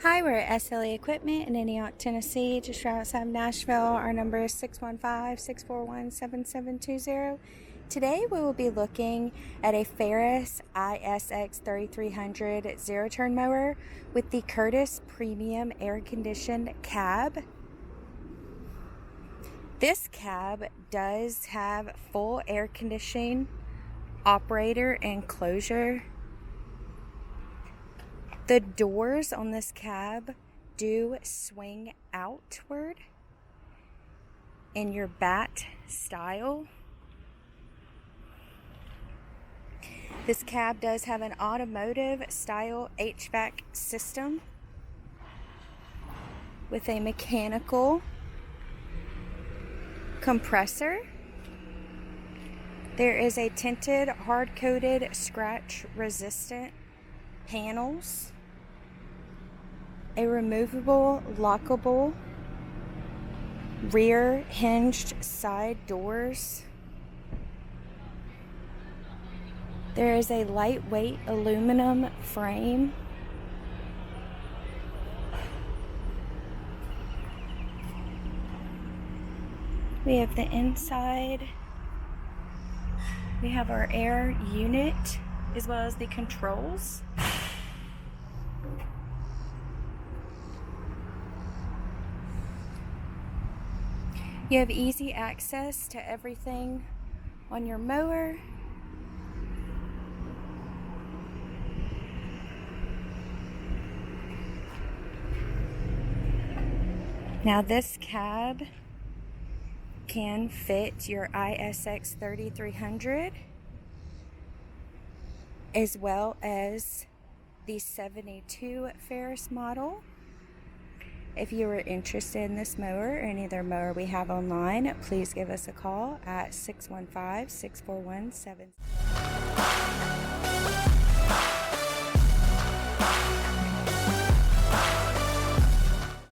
Hi, we're at SLE Equipment in Antioch, Tennessee, just right outside of Nashville. Our number is 615-641-7720. Today we will be looking at a Ferris ISX3300 zero-turn mower with the Curtis Premium air-conditioned cab. This cab does have full air conditioning, operator enclosure. The doors on this cab do swing outward in your bat style. This cab does have an automotive style HVAC system with a mechanical compressor. There is a tinted, hard-coated, scratch-resistant panels, a removable, lockable rear hinged side doors. There is a lightweight aluminum frame. We have the inside. We have our air unit as well as the controls. You have easy access to everything on your mower. Now this cab can fit your ISX3300 as well as the 72 Ferris model. If you are interested in this mower or any other mower we have online, please give us a call at 615-641-7720.